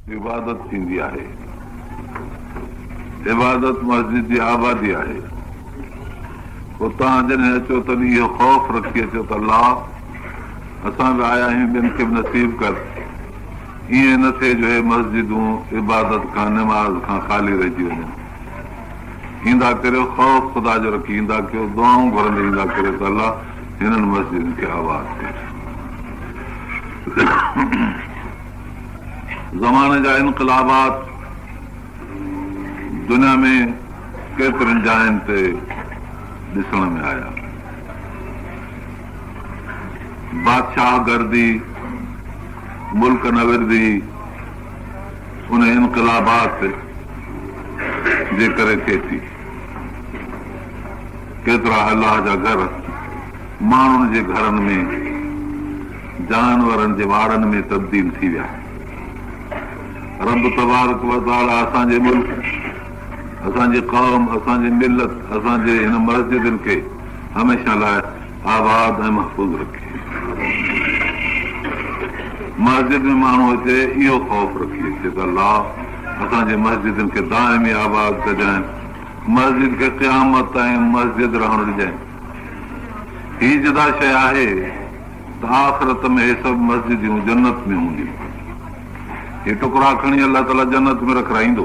इबादत थींदी आहे। इबादत मस्जिद जी आबादी आहे। पोइ तव्हां जॾहिं अचो तॾहिं इहो ख़ौफ़ रखी अचो त अलाह असां बि आया आहियूं, ॿियनि खे बि नसीब कर। ईअं न थिए जो हे मस्जिदूं इबादत खां निमाज़ खां ख़ाली रहिजी वञनि। ईंदा करियो ख़ौफ़ ख़ुदा जो रखी ईंदा कयो, दुआऊं घुरंदे ईंदा करियो त अलाह हिननि मस्जिदनि खे आबाद करे। ज़माने जा इनकलाबात दुनिया में केतिरनि जायुनि ते ॾिसण में आया। बादशाह गर्दी, मुल्क नविरदी उन इनकलाबात जे करे थिए थी। केतिरा अलाह जा घर माण्हुनि जे घरनि में, जानवरनि जे वाड़नि में तब्दील थी विया। रब तबारक व तआला असांजे मुल्क, असांजी क़ौम, असांजी मिलत, असांजे हिन मस्जिदनि खे हमेशह लाइ आबाद ऐं महफ़ूज़ रखे। मस्जिद में माण्हू अचे इहो ख़ौफ़ रखी अचे त अलाह असांजे मस्जिदनि खे दाइमी आबाद कजाइनि, मस्जिद खे क़यामत ताईं मस्जिद रहणु ॾिजाइनि। हीअ जुदा शइ आहे त आख़िरत में हे सभु मस्जिदियूं जन्नत में हूंदियूं। हे टुकड़ा खणी अलाह ताला जन्नत में रखाईंदो।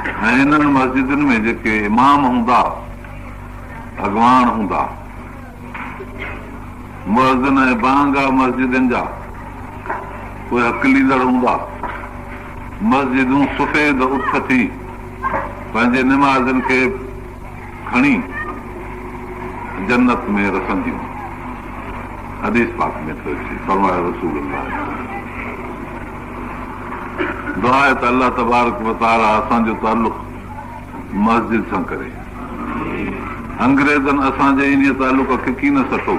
ऐं हिननि मस्जिदनि में जेके इमाम हूंदा, अॻवान हूंदा, मुअज़्ज़िन ऐं बांगा मस्जिदनि जा उहे हक़लींदड़ हूंदा, मस्जिदूं सफ़ेद उठ थी पंहिंजे निमाज़नि खे खणी जन्नत में रखंदियूं। हदीस पाक में थो अचे, फरमायो रसूल अल्लाह। दुआ आहे त अलाह तबारक व तआला असांजो ताल्लुक़ मस्जिद सां करे। अंग्रेज़नि असांजे इन ताल्लुक़ खे की न सटो।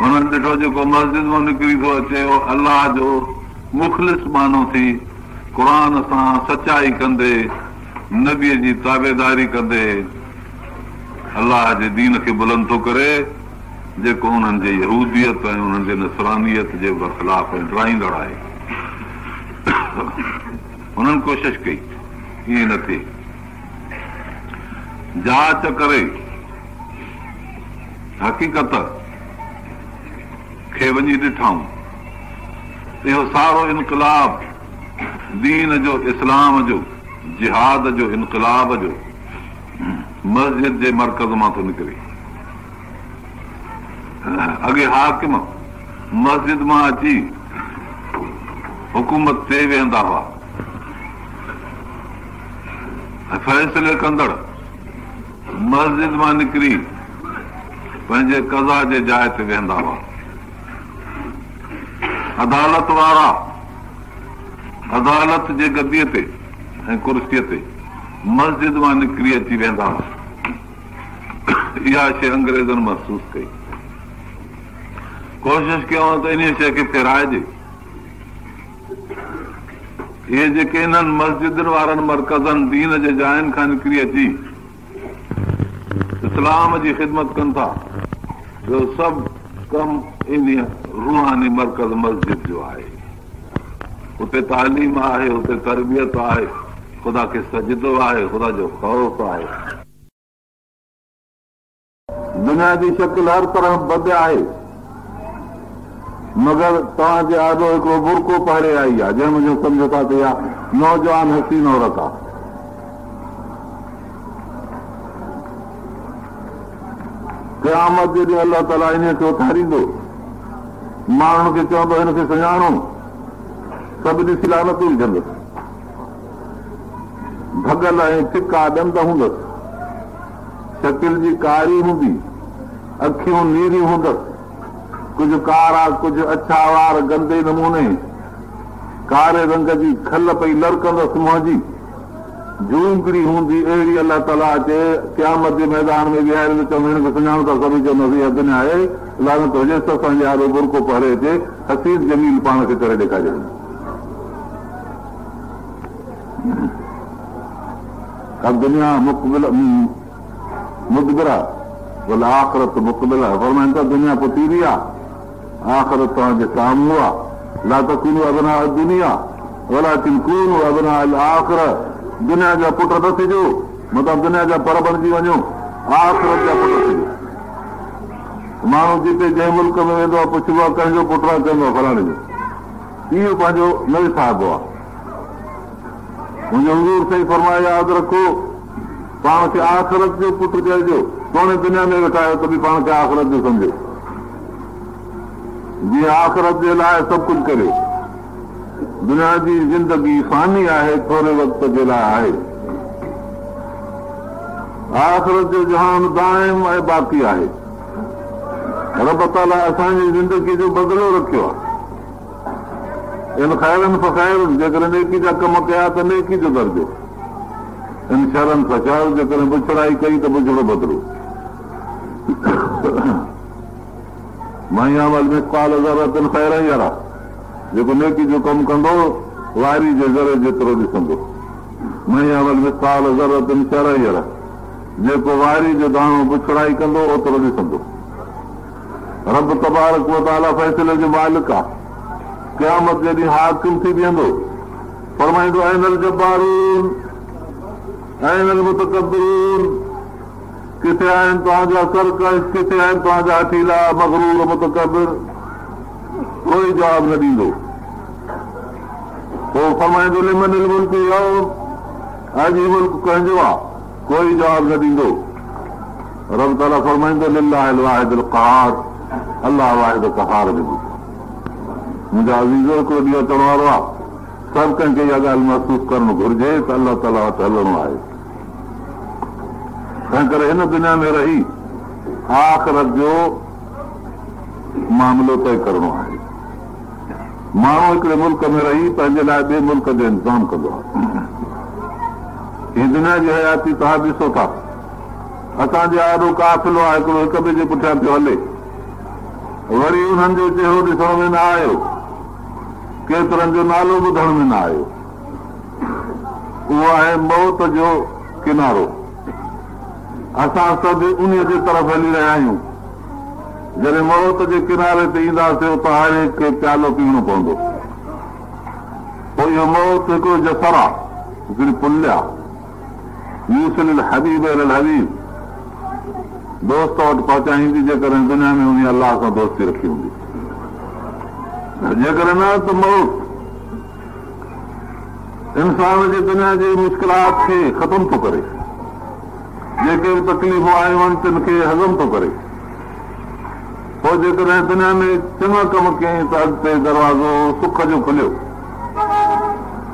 हुननि ॾिठो जेको मस्जिद मां निकिरी थो अचे अलाह जो मुख़लिस मानो थी, क़ुर सां सचाई कंदे, नबीअ जी ताबेदारी कंदे अलाह जे दीन खे बुलंद थो करे, जेको उन्हनि जे यहूदियत ऐं उन्हनि जे नसरानियत जे बरख़िलाफ़ डराईंदड़ आहे। हुननि कोशिश कई ईअं न थिए। जांच करे हक़ीक़त खे वञी ॾिठाऊं। इहो सारो इनकलाब दीन जो, इस्लाम जो, जिहाद जो, इनकलाब जो मस्जिद जे मरकज़ मां थो निकिरे। अॻे हाकिम मस्जिद मां अची हुकूमत ते वेहंदा हुआ ऐं फ़ैसिले कंदड़ मस्जिद मां निकिरी पंहिंजे कज़ा जे जाइ ते वेहंदा हुआ। अदालत वारा अदालत जे गदीअ ते ऐं कुर्सीअ ते मस्जिद मां निकिरी अची वेंदा हुआ। इहा शइ अंग्रेज़नि महसूस कई। कोशिश कयूं त इन शइ खे फेराइजे। इहे जेके इन्हनि मस्जिदनि वारनि मरकज़नि दीन जे जायुनि खां निकिरी अची इस्लाम जी ख़िदमत कनि था, ॿियो सभु कमु इन रूहानी मरकज़ मस्जिद जो आहे। हुते तालीम आहे, हुते तरबियत आहे, ख़ुदा खे सजदो आहे, ख़ुदा जो ख़ौफ़ आहे। दुनिया जी शकिल हर तरह बद आहे, मगर तव्हांजे आॾो हिकिड़ो बुरको पहिरे आई आहे जंहिं जो सम्झो था त इहा नौजवान हसीन औरत आहे। क़यामत जे ॾींहुं अलाह ताला इन खे उथारींदो, माण्हुनि खे चवंदो हिन खे सुञाणो, सभु ॾिसी लानतूं विझंदुसि। भॻल ऐं फिका ॾंद हूंदसि, शकिल जी कारी हूंदी, अखियूं नीरियूं हूंदसि, कुझु कारा, कुझु अछा वार गंदे नमूने, कारे रंग जी खल पई लड़कंदसि मुंहं जी, जूंगड़ी हूंदी अहिड़ी। अलाह ताला अचे क़यामत जे मैदान में विहारे चवंदो हिन खे सुञाणो था, सभई चवंदासीं इहा दुनिया आहे, लानत हुजे त असांजे आरो बुरको पहिरे अचे, हसीन जमील पाण खे करे ॾेखारे। दुनिया मुदबिरा वल आख़िरत मुक़बिला, फरमाइनि था दुनिया पुठीरी आहे, आख़िरत तव्हांजे साम्हूं आहे। ला तकुनू अबना दुनिया वलाकिन कूनू अबनाअल आखिर, दुनिया जा पुट न थिजो, मतिलबु दुनिया जा पर बणिजी वञो, आख़िरत जा पुट थिजो। माण्हू जिते जंहिं मुल्क में वेंदो आहे पुछबो आहे कंहिंजो पुट आहे, चवंदो आहे फलाणे जो। इहो पंहिंजो न विसारबो आहे। मुंहिंजो हुज़ूर सही फरमाए यादि रखो, पाण खे आख़िरत जो पुट चइजो। सोणे दुनिया में वेठा आहियो त बि पाण खे आख़िरत जो सम्झो, जीअं आख़िरत जे लाइ सभु कुझु करियो। दुनिया जी ज़िंदगी फ़ानी आहे, थोरे वक़्त जे लाइ आहे। आख़िरत जो जहान दाइम ऐं बाक़ी आहे। रब ताला असांजी ज़िंदगी जो बदिलो रखियो आहे। इन ख़ैरनि फ़ख़ैरनि, जेकॾहिं नेकी जा कम कया त नेकी जो दर्जो, इन शरनि फ़शर, जेकॾहिं बुछड़ाई कई त बुछड़ो बदिलो। मयामल मिसक़ाल ज़रतिन ख़ैरन यरा, जेको नेकी जो कमु कंदो वारी जे ज़रे जेतिरो ॾिसंदो। मयामल मिसक़ाल ज़रतिन शरन यरा, जेको वारी जो दाणो बुछड़ाई कंदो ओतिरो ॾिसंदो। रब तबारक व तआला फ़ैसिले जो मालिक आहे। क़यामत जे ॾींहुं हाकिम थी बीहंदो, फरमाईंदो ऐनल जब्बारून, ऐनल मुतकब्बिरून, किथे आहिनि तव्हांजा सरकश, किथे आहिनि तव्हांजा हठीला मग़रूर मुतकब्बिर। कोई जवाबु न ॾींदो। पोइ फरमाईंदो लिमनिल मुल्क यौम, अॼु मुल्क कंहिंजो आहे, कोई जवाबु न ॾींदो। रब ताला फरमाईंदो लिल्लाहिल वाहिदिल क़हार, अल्लाह वाहिद क़हार ॾींदो। मुंहिंजा अज़ीज़ो हिकिड़ो ॾींहुं अचण वारो आहे, सभु कंहिंखे इहा ॻाल्हि महसूसु करणु घुरिजे त अल्लाह ताला वटि हलणो आहे। तंहिं करे हिन दुनिया में रही आख़िरत जो मामिलो तय करणो आहे। माण्हू हिकिड़े मुल्क में रही पंहिंजे लाइ ॿिए मुल्क जो इंतज़ाम कंदो आहे। हीअ दुनिया जी हयाती तव्हां ॾिसो था, असांजो ॾाढो काफ़िलो आहे, हिकिड़ो हिक ॿिए जे पुठियां पियो हले। वरी उन्हनि जो चेहरो ॾिसण में न आयो, केतिरनि जो नालो ॿुधण में न आयो। उहो आहे मौत जो किनारो। असां सभु उन जे तरफ़ हली रहिया आहियूं। जॾहिं मौत जे किनारे ते ईंदासीं उतां हर हिक खे प्यालो पीअणो पवंदो। पोइ इहो मौत हिकिड़ो जसर आहे, हिकिड़ी पुल आहे। यूसिल हबीब अल हबीब, दोस्त वटि पहुचाईंदी जेकॾहिं दुनिया में उन अलाह सां दोस्ती रखी हूंदी। जेकॾहिं न त मौत इंसान जी दुनिया जी मुश्किलात खे ख़तम थो करे, जेके बि तकलीफ़ूं आयूं आहिनि तिन खे हज़म थो करे। पोइ जेकॾहिं दुनिया में चङा कम कयईं त अॻिते दरवाज़ो सुख जो खुलियो।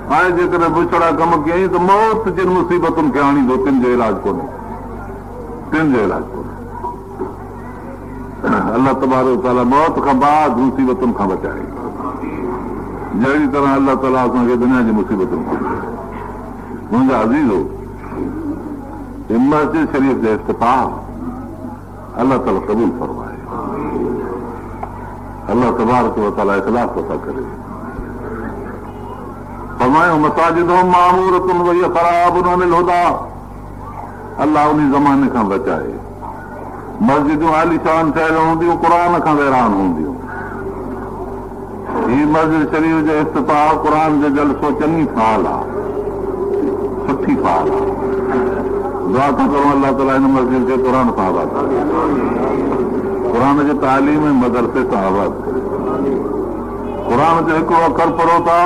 हाणे जेकॾहिं बुछड़ा कम कयईं त मौत जिन मुसीबतुनि खे आणींदो, तिन जो इलाज कोन्हे, तिन जो इलाज कोन्हे। अल्लाह तबारक ताला मौत खां बाद मुसीबतुनि खां बचाए, जहिड़ी तरह अल्लाह ताला असांखे दुनिया जी मुसीबतुनि खां बचाए। मुंहिंजा अज़ीज़ो, मस्जिद शरीफ़ जो इफ्तिताह अल्लाह ताला क़बूल फरमाए। अल्लाह तबारक व तआला इख़लास अता करे। फरमायो मसाजिदुहुम मामूरतुन व हिय ख़राबुन अनिल हुदा, अल्लाह उन ज़माने खां बचाए। मस्जिदूं आलीशान ठहियल हूंदियूं, क़ुर खां वैरान हूंदियूं। हीअ मस्जिद शरीफ़ जो इफ्तिताह क़ुर जो जलसो चङी फाल आहे, सुठी फाल आहे। दुआ था करूं अल्लाह ताला हिन मस्जिद खे क़ुर सां आबाद करे, क़ुर जी तालीम ऐं मदरसे सां आबाद करे। क़ुर जो हिकिड़ो अखर पढ़ो था,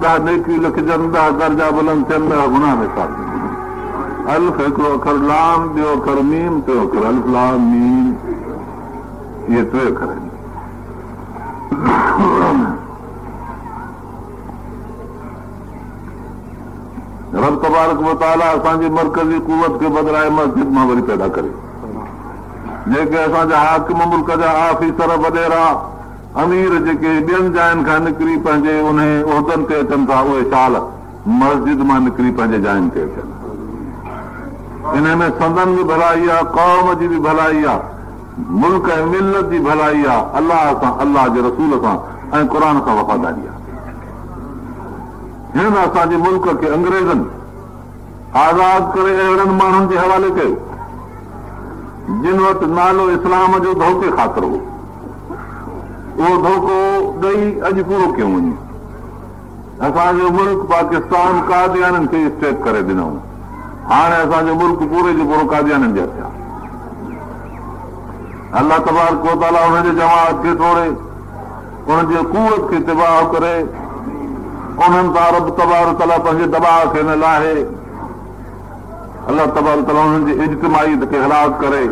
10 नेकी लिखजनि, 10 दर्जा बुलंद थियनि, 10 गुनाह में साथ। अल्फ हिकिड़ो अखर लाम, ॿियो अखर मीम, टियों अखर अल्फ लाम मीम, इहे 3 अखर आहिनि। रब तबारक व तआला असांजी मरकज़ी कुवत खे बदिराए मस्जिद मां वरी पैदा करे। जेके असांजा हाकिम मुल्क जा आफ़ीसर वॾेरा अमीर जेके ॿियनि जायुनि खां निकिरी पंहिंजे उन उहिदनि ते अचनि था, उहे शाल मस्जिद मां निकिरी पंहिंजे जायुनि ते अचनि। इन में संदन बि भलाई आहे, क़ौम जी बि भलाई आहे, मुल्क ऐं मिलत जी भलाई आहे, अलाह सां, अलाह जे रसूल सां ऐं क़ुर सां वफ़ादारी आहे। हिन असांजे मुल्क खे अंग्रेज़नि आज़ाद करे अहिड़नि माण्हुनि जे हवाले कयो जिन वटि नालो इस्लाम जो धोखे ख़ातिर हो। उहो धोखो ॾेई अॼु पूरो कयो वञे। असांजो मुल्क पाकिस्तान कादियाननि खे स्टेट करे ॾिनऊं। हाणे असांजो मुल्क पूरे जो पूरो कादियाननि जे हथ आहे। अलाह तबारक व तआला हुनजे जमात खे तोड़े, हुनजे कुवत खे तिबाह करे, उन्हनि सां रब तबारक व तआला पंहिंजे दबाव खे न लाहे, अलाह तबारक व तआला हुननि जी इज्तिमाइयत खे हलाक करे,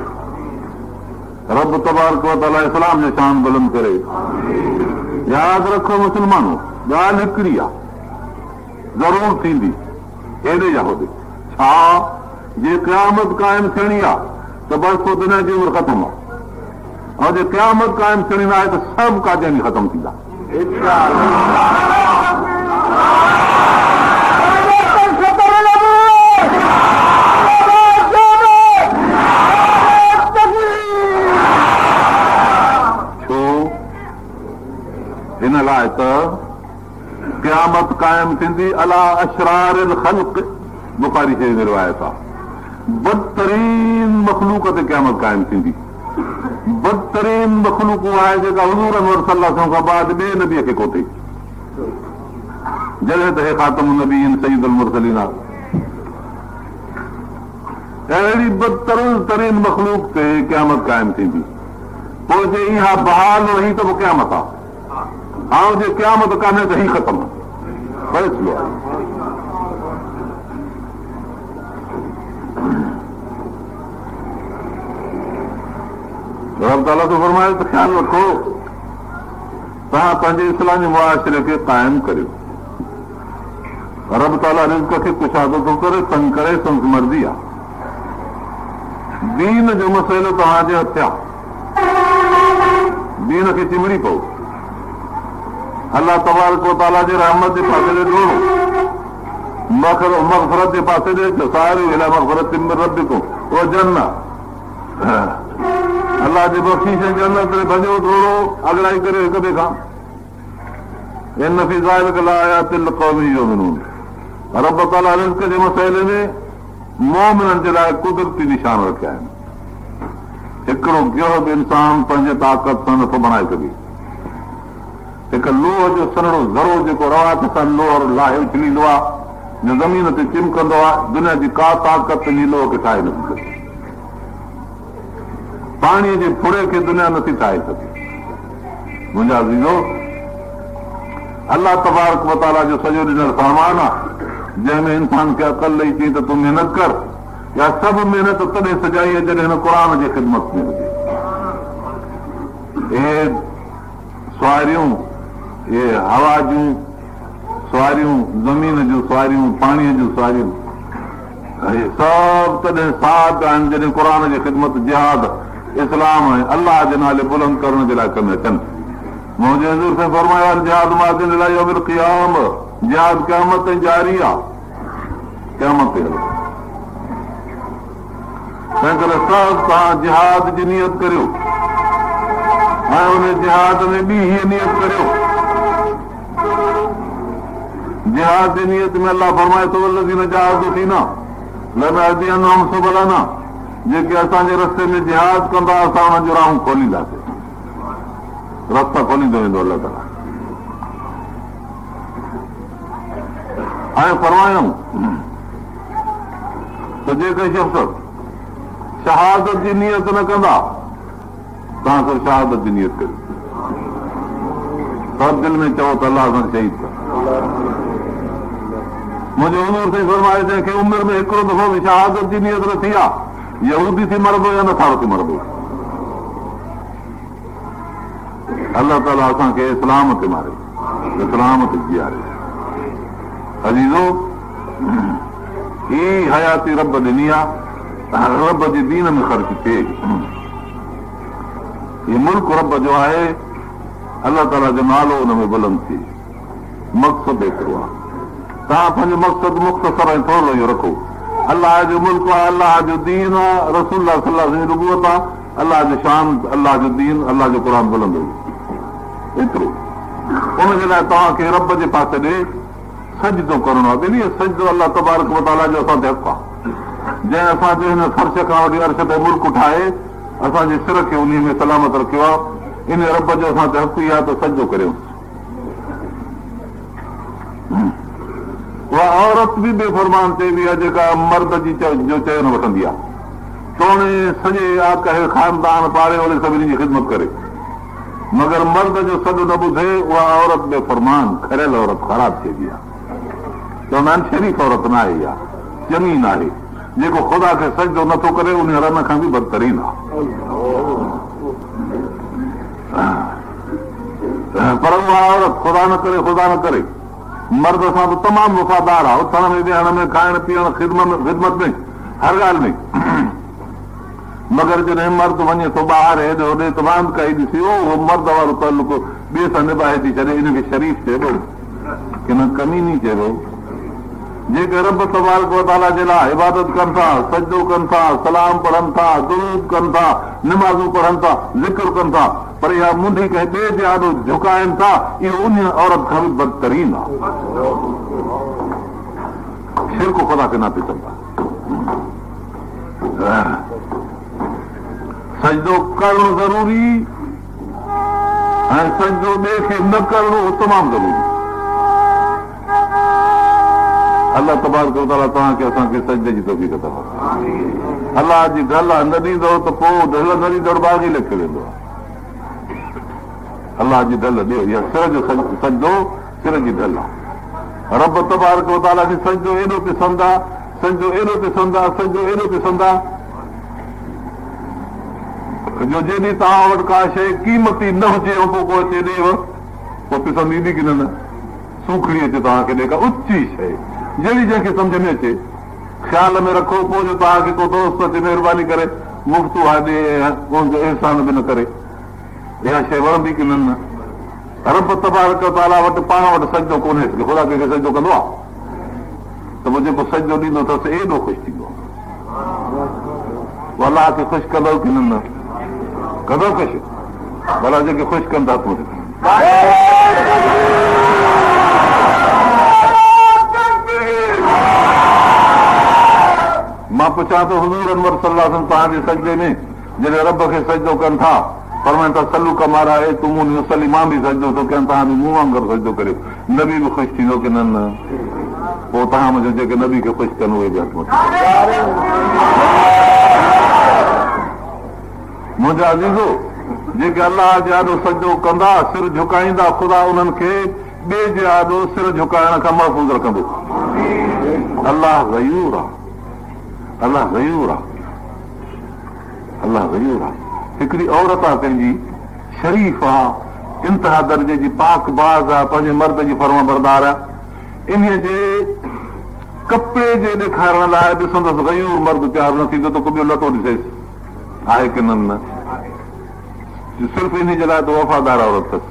रब तबारक व तआला इस्लाम जो शान बुलंद करे। यादि रखो मुस्लमानो, ॻाल्हि हिकिड़ी आहे, ज़रूर थींदी हेॾे या होॾे। छा जे क़यामत क़ाइमु थियणी आहे त बसि पोइ दुनिया जी उमिरि ख़तमु आहे, ऐं जे क़यामत क़ाइमु थियणी न आहे त सभु कादियानी ख़तमु थींदा। छो? हिन लाइ त क़यामत क़ाइमु थींदी अला अशरारिल ख़ल्क़, बुखारी शरीफ़ में रिवायत आहे। बदतरीन मख़लूक ते क़यामत क़ाइमु थींदी। बदतरीन मख़लूक उहा आहे जेका हुज़ूर अनवर सल्लल्लाहु अलैहि वसल्लम खां बाद ॿिए नबीअ खे कोठे, जॾहिं त हे ख़ातमुन नबीयीन सय्यदुल मुरसलीन आहे। अहिड़ी बदतरीन मख़लूक ते क़यामत क़ाइमु थींदी। पोइ जे इहा बहाल रही त पोइ क़यामत आहे, ऐं जे क़यामत कान्हे त ही ख़तमु फ़ैसिलो आहे। रब ताला तो फरमाए त ख़्यालु रखो, तव्हां पंहिंजे इस्लामी मुआशिरे खे क़ाइमु करियो। रब ताला रिज़्क़ खे कुशादो थो करे, तंग करे, संदसि मर्ज़ी आहे। दीन जो मसइलो तव्हांजे हथ आहे, दीन खे चिमड़ी पओ। अलाह तबारक व तआला जे रहमत जे पासे ॾे डोड़ो, मग़फ़िरत जे पासे ॾे अचो। सारियूं इला मग़फ़िरत मिन रब्बिकुम व जन्नह, अलाह जे बख़्शीश ऐं जन्नत ते भॼो डोड़ो, अॻिराई करे हिक ॿिए खां। इन फ़ी ज़ालिका लआयातिन लिक़ौमिन युमिनून। रब ताला रिज़्क़ जे मसइले में मोमिननि जे लाइ कुदरती निशान रखिया आहिनि। हिकिड़ो गियो बि इंसान पंहिंजे ताक़त सां नथो बणाए सघे। हिकु लोह जो सन्हड़ो ज़रो जेको रवात सां लोह लाहे उछलींदो आहे, जो ज़मीन ते चिमकंदो आहे, दुनिया जी का ताक़त इन लोह खे ठाहे नथी सघे। पाणीअ जे फुड़े खे दुनिया नथी ठाहे सघे। मुंहिंजा अज़ीज़ो, अलाह तबारक व तआला जो सॼो ॾिनल सामान आहे, जंहिंमें इंसान खे अक़ल ॾेई चई त तूं महिनत कर, या सभु महिनत तॾहिं सजाई आहे जॾहिं हिन क़ुर जे ख़िदमत में हुजे। इहे सुवारियूं, इहे हवा जूं सुवारियूं, ज़मीन जूं सुवारियूं, पाणीअ जूं सुवारियूं, सभु तॾहिं साथ आहिनि जॾहिं क़ुर जी ख़िदमत, जिहाद, इस्लाम ऐं अलाह जे नाले बुलंद करण जे लाइ कमु अचनि। मुंहिंजे हज़ूर सां फरमायो आहे, जिहाद मादिन इला यौमिल क़ियाम, जिहाद क़यामत ताईं जारी आहे, क़यामत ते हलो। तंहिं करे सभु तव्हां जिहाद जी नियत करियो, ऐं उन जिहाद में ॿी हीअ नियत करियो। जिहाद जी नियत में अलाह फरमाए थो, वल्लज़ीन जाहदू फीना लनहदियन्नहुम सुबुलना, जेके असांजे रस्ते में जिहाद कंदा असां हुननि जूं राहूं खोलींदासीं, रस्ता खोलींदो वेंदो अलाह ताला। ऐं फरमायूं त जेके शख़्स शहादत जी नियत न कंदा, तव्हां सभु शहादत जी नियत करियो। सभु दिलि में चओ त अलाह सां शहीद कर। मुंहिंजे हुनूर साईं फरमाए, जंहिंखे उमिरि में हिकिड़ो दफ़ो बि शहादत जी नियत न थी आहे, यहूदी थी मरंदो या नसारो थी मरंदो। अलाह ताला असांखे इस्लाम ते मारे, इस्लाम ते जीआरे। अज़ीज़ो, ही हयाती रब ॾिनी आहे, रब जे दीन में ख़र्च थिए। हीउ मुल्क रब जो आहे, अलाह ताला जो नालो हुन में बुलंद थिए। मक़सदु हिकिड़ो आहे, तव्हां पंहिंजो मक़सदु मुख़्तसर ऐं थोरो इहो रखो। अलाह जो मुल्क आहे, अलाह जो दीन आहे, रसूल सल्लल्लाहु अलैहि वसल्लम जी रुबूअत आहे, अलाह जो शान, अलाह जो दीन, अलाह जो क़ुर बुलंद हुजे। एतिरो उनजे लाइ तव्हांखे रब जे पासे ॾे सजदो करणो आहे। ॿिन्ही सजदो अलाह तबारक व तआला जो असां ते हक़ आहे। जंहिं असांजे हिन फ़र्श खां वठी अर्श ते मुल्क ठाहे, असांजे सिर खे उन में सलामत रखियो आहे, इन रब जो असां ते हक़ ई आहे त सजदो करियो। उहा औरत बि बेफ़रमान चइबी आहे जेका मर्द जी जो चयो न वठंदी आहे, तोणे सॼे आकाए ख़ानदान पाड़े ओड़े सभिनी जी ख़िदमत करे, मगर मर्द जो सॾु न ॿुधे उहा औरत बेफ़रमान खरियल औरत ख़राब चइबी आहे। चवंदा आहिनि शरीफ़ औरत न आहे, इहा चङी न आहे। जेको ख़ुदा खे सजदो नथो करे उन रन खां बि बदतरीन आहे। पर उहा औरत ख़ुदा न करे मर्द सां त तमामु वफ़ादार आहे, उथण में वेहण में खाइण पीअण ख़िदमत में हर ॻाल्हि में। मगर जॾहिं मर्द वञे थो ॿाहिरि हेॾे होॾे तमामु काई ॾिसी उहो मर्द वारो तालुक ॿिए सां निभाए थी छॾे, इनखे शरीफ़ चइबो की न कमीनी चइबो। जेके रब तबारक व तआला जे लाइ इबादत कनि था, सजदो कनि था, सलाम पढ़नि था, दुरूद कनि था, निमाज़ूं पढ़नि था, ज़िक्र कनि था, पर इहा मुंडी कंहिं ॿिए जे आॾो झुकाइनि था, इहो उन औरत खां बि बदतरीन आहे। शिरक ख़ुदा खे न पिसंद आहे। सजदो करणु ज़रूरी ऐं सजदो ॿिए खे न करणो तमामु ज़रूरी। अलाह तबारक व तआला तव्हांखे असांखे सजदे जी तौफ़ीक़ अता फरमाए। अलाह जी ढल न ॾींदो त पोइ ढल न ॾींदो बाग़ी लिखी वेंदो आहे। अलाह जी ढल ॾियो, इहा सिर जो सजदो सिर जी ढल आहे। रब तबारक व तआला खे सजदो एॾो पसंदि आहे, सजदो एॾो पसंदि आहे, सजदो एॾो पसंदि आहे जो जॾहिं तव्हां वटि का शइ क़ीमती न हुजे ऐं पोइ को अचे ॾेव पोइ पसंदि ईंदी की न? सूखड़ी अचे तव्हांखे ॾे का उची शइ जहिड़ी जंहिंखे सम्झ में अचे, ख़्याल में रखो, पोइ जो तव्हांखे को दोस्त अचे महिरबानी करे मुफ़्त उहा ॾे, उनजो अहसान बि न करे, इहा शइ वणंदी की न? रब तबारक व तआला वटि पाण वटि सजदो कोन्हे, ख़ुदा कंहिंखे सजदो कंदो आहे त पोइ जेको सजदो ॾींदो अथसि एॾो ख़ुशि थींदो आहे। अलाह खे ख़ुशि कंदो की न? कंदो ख़ुशि? भला जेके ख़ुशि कनि था मां पुछां थो हुज़ूर अनवर सल्लल्लाहु अलैहि वसल्लम तव्हांजे सजदे में जॾहिं रब खे सजदो कनि था फरमाइनि था सलू कमारा आहे तूं मुसली मां बि सजदो थो कयां, तव्हां बि मूं वांगुरु सजदो करियो, नबी बि ख़ुशि थींदो की न? पोइ तव्हां मुंहिंजो जेके नबी खे ख़ुशि कनि उहे बि हथ मथे। मुंहिंजा अज़ीज़ो जेके अलाह जे आॾो सजदो कंदा, सिर झुकाईंदा, ख़ुदा उन्हनि खे ॿिए जे आॾो सिर झुकाइण खां महफ़ूज़ रखंदो। अलाह ग़यूर आहे, अलाह ग़यूर आहे, अलाह ग़यूर आहे। हिकिड़ी औरत आहे पंहिंजी शरीफ़ आहे, इंतिहा दर्जे जी पाक बाज़ आहे, पंहिंजे मर्द जी फर्मा बरदार आहे, इन जे कपिड़े जे ॾेखारण लाइ ॾिसंदसि ग़यूर मर्द तयारु न थींदो त को ॿियो लटो ॾिसेसि आहे की न? सिर्फ़ु इन जे लाइ त वफ़ादार औरत अथसि।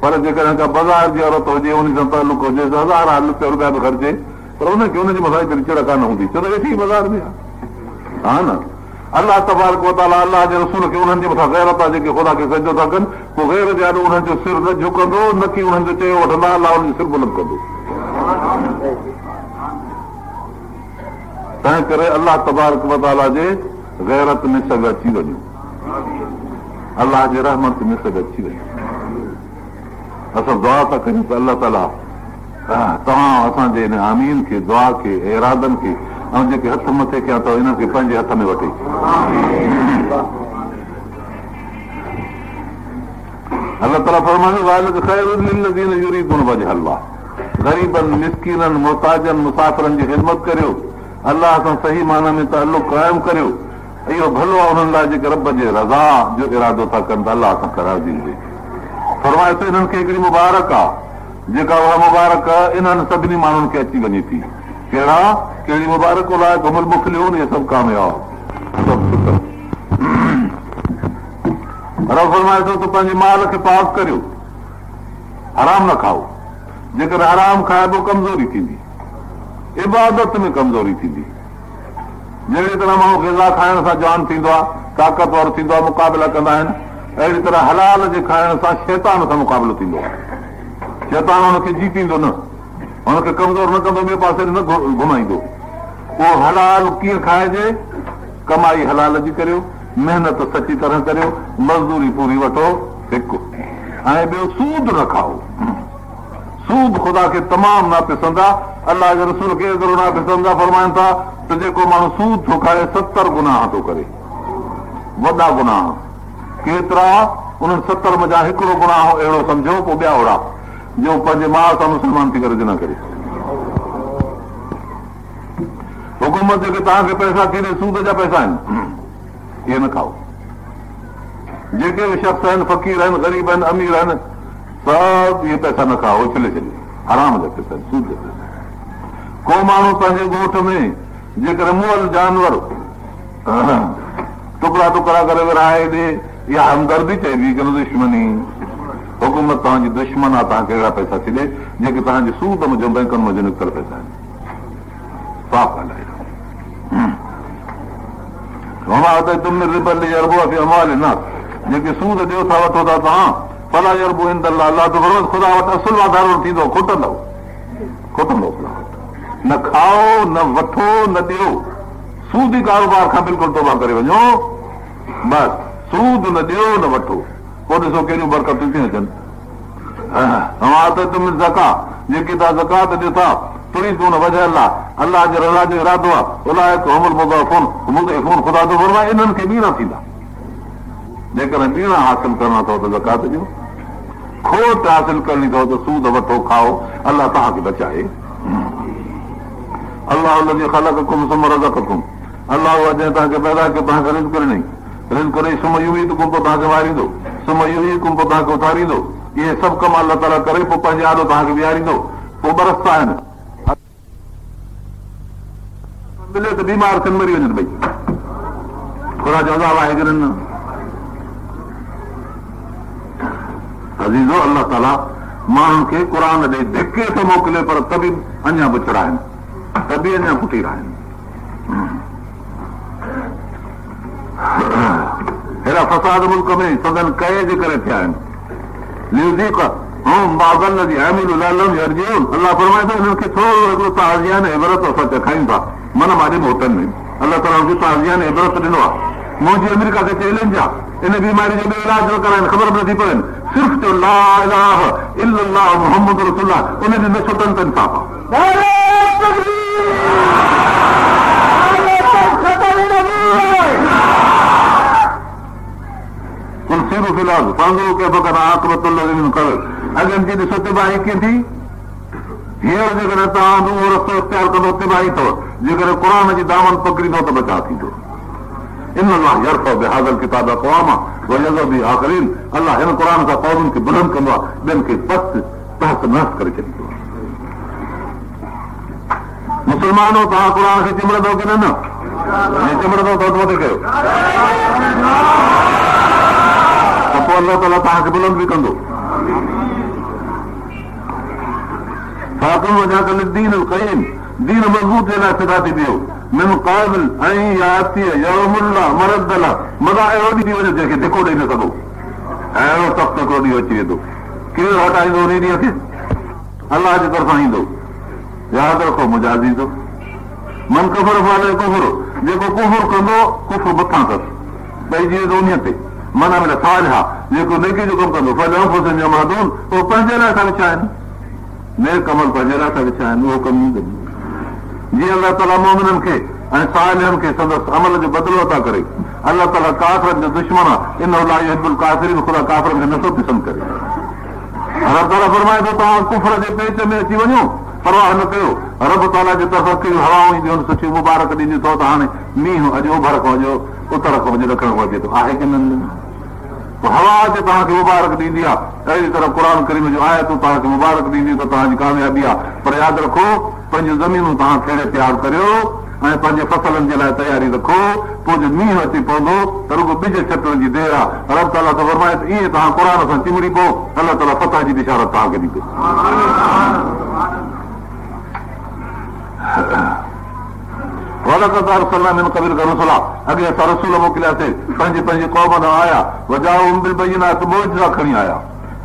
पर जेकॾहिं का बाज़ार जी औरत हुजे, उन सां तालुक हुजे, हज़ार रुपया बि ख़र्चे, पर उनखे उनजे मथां एतिरी चिड़ कान हूंदी, छो त वेठी बाज़ार में आहे। हा न? अलाह तबारक व तआला अलाह जे रसूल खे उन्हनि जे मथां ग़ैरत आहे जेके ख़ुदा खे सजदो था कनि, पोइ ग़ैर जे आॾो उन्हनि जो सिर न झुकंदो, न की उन्हनि जो चयो वठंदा, अलाह उन्हनि जो सिर बुलंद कंदो। तंहिं करे अलाह तबारक व तआला जे ग़ैरत में सभु अची वञो, अलाह जे रहमत में सभु अची वञो। असां दुआ था कयूं त अलाह ताला तव्हां असांजे हिन आमीन खे, दुआ खे, इरादनि खे ऐं जेके हथ मथे कया अथव इनखे पंहिंजे हथ में वठे। अलाह ताला फरमाईंदो ग़रीबनि, मिस्कीननि, मुहताजनि, मुसाफ़िरनि जी ख़िदमत करियो, अलाह सां सही माना में ताल्लुक़ क़ाइमु करियो। इहो भलो आहे उन्हनि लाइ जेके रब जे रज़ा जो इरादो था कनि त अलाह सां करार ॾींदे। फरमाए थो इन्हनि खे हिकिड़ी मुबारक आहे, जेका उहा मुबारक इन्हनि सभिनी माण्हुनि खे अची वञे थी। कहिड़ा? कहिड़ी मुबारक लाइ घुमल मोकिलियो इहे सभु कामयाब, सभु शुक्र। रब फरमाए थो त पंहिंजे माल खे पाक करियो, हराम न खाओ, जेकर हराम खाइबो कमज़ोरी थींदी, इबादत में कमज़ोरी थींदी। जहिड़ी तरह माण्हू ग़िज़ा खाइण सां जान थींदो आहे, ताक़तवर थींदो आहे, मुक़ाबिला कंदा आहिनि, अहिड़ी तरह हलाल जे खाइण सां शैतान सां मुक़ाबिलो थींदो आहे। शैतान हुनखे जीतींदो न, हुनखे कमज़ोर न कंदो, ॿिए पासे न घुमाईंदो। उहो हलाल कीअं खाइजे? कमाई हलाल जी करियो, महिनत सची तरह करियो, मज़दूरी पूरी वठो हिकु, ऐं ॿियो सूद न खाओ। सूद ख़ुदा खे तमामु नापसंद आहे। अलाह जे रसूल खे एतिरो नापसंद आहे, फरमाइनि था त जेको माण्हू सूद थो खाए 70 गुनाह थो करे, वॾा गुनाह। केतिरा? उन्हनि 70 मज़ा हिकिड़ो गुनाह अहिड़ो सम्झो, पोइ ॿिया ओड़ा जो पंहिंजे माउ सां मुस्लमान थी करे जिना करे। हुकूमत जेके तव्हांखे पैसा थींदे सूद जा पैसा आहिनि, इहे न खाओ। जेके बि शख़्स आहिनि, फ़क़ीर आहिनि, ग़रीब आहिनि, अमीर आहिनि, सभु इहे पैसा न खाओ, उछले छॾे, हराम जा पैसा आहिनि, सूद जा पैसा। को माण्हू पंहिंजे ॻोठ में जेकर मुअल जानवर टुकड़ा टुकड़ा करे विरहाए ॾे, इहा हमदर्दी चइबी कि न दुश्मनी। हुकूमत तव्हांजी दुश्मन आहे, तव्हांखे अहिड़ा पैसा थी ॾे जेके तव्हांजे सूद मुंहिंजो बैंकुनि में निकितल पैसा आहिनि। साफ़ ॻाल्हि आहे। जेके सूद ॾियो था वठो था तव्हां, फला अरबू इंद अल्लाह, अल्लाह तो ख़ुदा वटि असुल वाधारो थींदो, खुटंदो न खाओ, न वठो, न ॾियो। सूदी कारोबार खां बिल्कुलु तौबा करे वञो, बसि सूद न ॾियो न वठो, पोइ ॾिसो कहिड़ियूं बरकतूं थियूं अचनि। ज़का जेकी तव्हां ज़कात ॾियो था, तुरी तूं न वजह अलाह जे रज़ा जो इरादो आहे, ख़ुदा थो फरमाए इन्हनि खे ॿीणा थींदा। जेकॾहिं ॿीणा हासिल करणा अथव त ज़कात ॾियो, खोट हासिल करणी अथव त सूद वठो, खाओ, अलाह तव्हांखे बचाए। अलाह उनजी ख़लक़कुम सुम रज़क़कुम, अलाह उहा जंहिं तव्हांखे पैदा कयो, तव्हांखे रिज़्क़ ॾिनई, रिज़्क़ ॾेई सुम युमीतकुम, पोइ तव्हांखे मारींदो, सुम युहीकुम, पोइ तव्हांखे उथारींदो। इहे सभु कम अलाह ताला करे पोइ पंहिंजे आॾो तव्हांखे बीहारींदो। पोइ बरसता आहिनि, मिले त बीमार थियनि, मरी वञनि भई, ख़ुदा जो अज़ाब आहे कि न? अज़ीज़ो, अलाह ताला माण्हुनि खे क़ुर ॾे धिके थो मोकिले, पर तबी अञा बुछड़ा आहिनि, तबी अञा पुटी रहिया आहिनि। हेड़ा फसाद मुल्क में सदन कए जे करे थिया आहिनि। अलाह फरमाए थो हिननि खे थोरो हिकिड़ो ताज़ियान इबरत असां चखायूं था, मन मां होटल में अलाह ताला खे ताज़ियान इबरत ॾिनो आहे। मुंहिंजी अमेरिका खे चैलेंज आहे, इन बीमारी जो इलाज न कराइनि, ख़बर बि नथी पवनि, सिर्फ़ु जो ला इलाहा इल्लल्लाह मुहम्मद रसूलुल्लाह, उन जी न छुटनि त इंसाफ़ आहे। अॻियां जी ॾिसो तिबाही कीअं थी, हींअर जेकॾहिं तव्हां उहो रस्तो इख़्तियार कंदो तिबाही अथव, जेकॾहिं क़ुर जी दामन पकड़ींदो त बचाव थींदो। इन अलाह यरफ़उ बिहाज़ल किताब अक़वामा वयज़उ बिही आख़रीन, अलाह हिन क़ुर सां क़ौमुनि खे बुलंद कंदो आहे, ॿियनि खे पस्त तहस नहस करे छॾींदो आहे। मुस्लमानो, तव्हां क़ुर खे चिमड़ंदो की न? चिमड़ंदो त मथे कयो, त पोइ अलाह ताला तव्हांखे बुलंद बि कंदो। दीन मज़बूत जे लाइ सिधा थी वियो, मिन क़ाबिल ऐं याती यौमुल्लाह मरदला, मज़ा अहिड़ो ॾींहुं थी वञे जंहिंखे धिको ॾेई न सघो, अहिड़ो सख़्तु हिकिड़ो ॾींहुं अची वेंदो। केरु हटाईंदो उन ॾींहं खे? अलाह जे तरफ़ां ईंदो। यादि रखो मुंहिंजा अज़ीज़ो, मन कफ़र फाले कुफर, जेको कुफर कंदो कुफर मथां अथसि, ॿई जी वेंदो उन ते। माना में सालिहा, जेको नेकी जो कमु कंदो फल अंफुसहिम यमहदून, उहो पंहिंजे लाइ था विछा आहिनि, नेक अमल पंहिंजे लाइ था विछा आहिनि, उहो कमु ईंदो। जीअं अलाह ताला मोमिननि खे ऐं सालिहनि खे संदसि अमल जो बदिलो था करे, अलाह ताला काफ़िरनि जो दुश्मन आहे, इन ला युहिब्बुल काफ़िरीन, ख़ुदा काफ़िरनि खे नथो पसंदि करे। अलाह ताला फरमाए थो तव्हां कुफर जे पेच में अची वञो, परवाह न कयो, रब ताला जे तरफ़ां कहिड़ियूं हवाऊं ईंदियूं आहिनि, सुठियूं मुबारक ॾींदियूं अथव, त हाणे मींहुं अॼु ओभर खां अॼु उतर खां अॼु ॾखण खां अचे थो, आहे की न? हवा अचे तव्हांखे मुबारक ॾींदी आहे, अहिड़ी तरह क़ुर करीम जो आयतूं तव्हांखे मुबारक ॾींदियूं त तव्हांजी कामयाबी आहे। पर यादि रखो, पंहिंजूं ज़मीनूं तव्हां खेड़े तयारु करियो ऐं पंहिंजे फसलनि जे लाइ तयारी रखो, पोइ जो मींहुं अची पवंदो त रुगो ॿिज छटण जी देरि आहे। रब ताला त फरमाए ईअं तव्हां क़ुर सां चिमड़ी पोइ अलाह ताला फतह जी बिशारत तव्हांखे ॾींदो। अॻे असां रसूल मोकिलियासीं, पंहिंजे पंहिंजे क़ौम ॾांहुं आया, वजाउहुम बिलबय्यिनात, मुइज़ा खणी आया,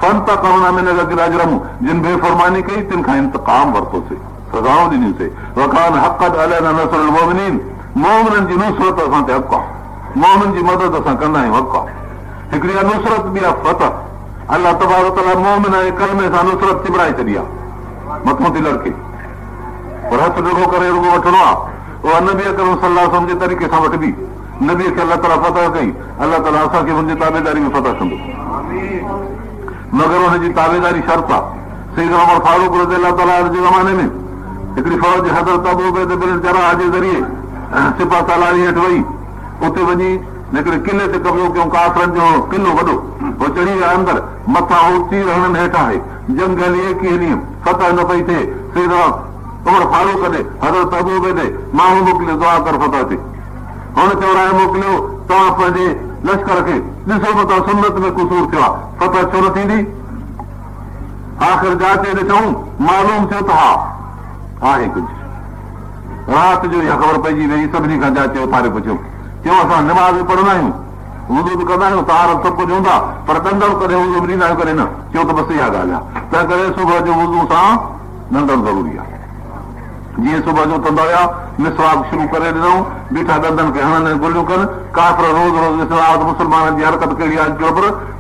फंतक़मना मिन ज़किर अजरम, जिन बेफ़रमानी कई तिन खां इंतक़ाम वरितोसीं, सज़ाऊं ॾिनियूंसीं। वकान हक़्क़त अलैना नस्रुल मुमिनीन, मोमिननि जी नुसरत असां ते हक़ आहे, मोमिन जी मदद असां कंदा आहियूं, हक़ आहे। हिकिड़ी नुसरत बि आहे फतह, अलाह तबारक व तआला मोमिन ऐं कलमे सां नुसरत चिबड़ाए छॾी आहे। मथां थी लड़के पर हथ ॾिघो करे रुगो वठिणो आहे उहा नबी अकरम सल्लल्लाहु अलैहि वसल्लम जे तरीक़े सां वठबी नबीअ खे अलाह ताला फतह कई अलाह ताला असांखे हुनजी ताबेदारी में फतह कंदो मगर हुनजी ताबेदारी शर्त आहे सैयदना उमर फारूक रज़ियल्लाहु ताला जे ज़माने में हिकिड़ी फौज हज़रत अबू उबैदा बिन जराह जे ज़रिए सिपा सालारी हेठि वई उते वञी हिकिड़े किले ते कब्ज़ो कयूं काफ़रनि जो किलो वॾो उहो चढ़ी विया अंदरि मथां हू तीर हणनि हेठि आहे जंग हली 21 ॾींहं फतह न पई थिए सैयदना उमर फारूक ॾे हज़रत अबू उबैदा माण्हू मोकिलियो दुआ कर फतह थिए हुन चौराहे मोकिलियो तव्हां पंहिंजे लश्कर खे ॾिसो मथां सुन्नत में कुसूर थियो आहे फतह छो न थींदी आख़िर जाचे ॾिठऊं मालूम थियो त हा आहे कुझु राति जो इहा ख़बर पइजी वई सभिनी खां जाचे उथारे पुछियो चयो असां निमाज़ बि पढ़ंदा आहियूं वुज़ू बि कंदा आहियूं तार सभु कुझु हूंदा पर ॾंदड़ करे वुज़ू बि ॾींदा आहियूं करे न चयो त बसि इहा ॻाल्हि आहे तंहिं करे सुबुह जो वुज़ू सां ॾंदड़ ज़रूरी आहे जीअं सुबुह जो कंदा हुआ मिसवाक शुरू करे ॾिनऊं बीठा ॾंदनि खे हणनि गुलियूं कनि काफ़िर रोज़ रोज़ ॾिसंदा मुस्लमाननि जी हरकत कहिड़ी आहे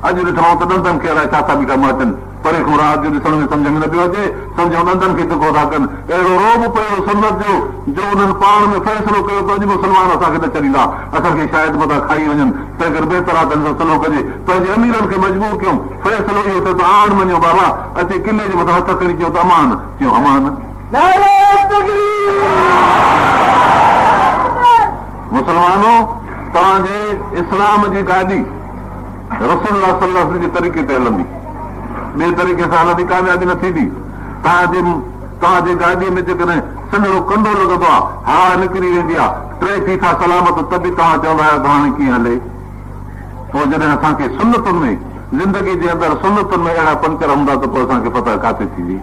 अॼु ॾिठऊं त ॾंदनि खे अलाए छा था बीठा माचनि परे खां राति जो ॾिसण में सम्झ में न पियो अचे सम्झो ॾंदनि खे तिखो था कनि अहिड़ो रोब पियो सुन्नत जो उन्हनि पाण में फ़ैसिलो कयो त अॼु मुस्लमान असांखे न छॾींदा असांखे शायदि मथां खाई वञनि तंहिं करे बहितर आहे त सलो कजे पंहिंजे अमीरनि खे मजबूर कयूं फ़ैसिलो इहो थियो त आण मञो बाबा अचे किले जे मथां हथ खणी चयो त अमान चयो अमान मुस्लमानो तव्हांजे इस्लाम जी गाॾी रसूल सल्लल्लाहु अलैहि वसल्लम जे तरीक़े ते हलंदी ॿिए तरीक़े सां हलंदी कामयाबी न थींदी तव्हांजे गाॾीअ में जेकॾहिं सन्हड़ो कंडो लॻंदो आहे हवा निकिरी वेंदी आहे टे थी था सलामत त बि तव्हां चवंदा आहियो त हाणे कीअं हले पोइ जॾहिं असांखे सुन्नतुनि में ज़िंदगी जे अंदरि सुन्नतुनि में अहिड़ा पंचर हूंदा त पोइ असांखे फतह किथे थींदी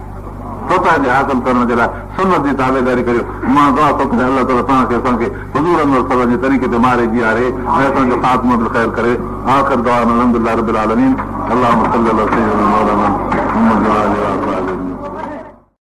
फतह जे हासिल करण जे लाइ सुन्नत जी ताबेदारी करियो मां दुआ थो कयां अलाह ताला तव्हांखे असांखे हुज़ूर अनवर सल्लल्लाहु जे तरीक़े ते मारे जीआरे ऐं असांजो ख़ात्मो बि ख़ैर करे आख़िर दुआ अल्हम्दुलिल्लाह रब्बिल आलमीन अल्लाहुम्मा सल्लि अला सय्यिदिना मौलाना मुहम्मद व आलिहि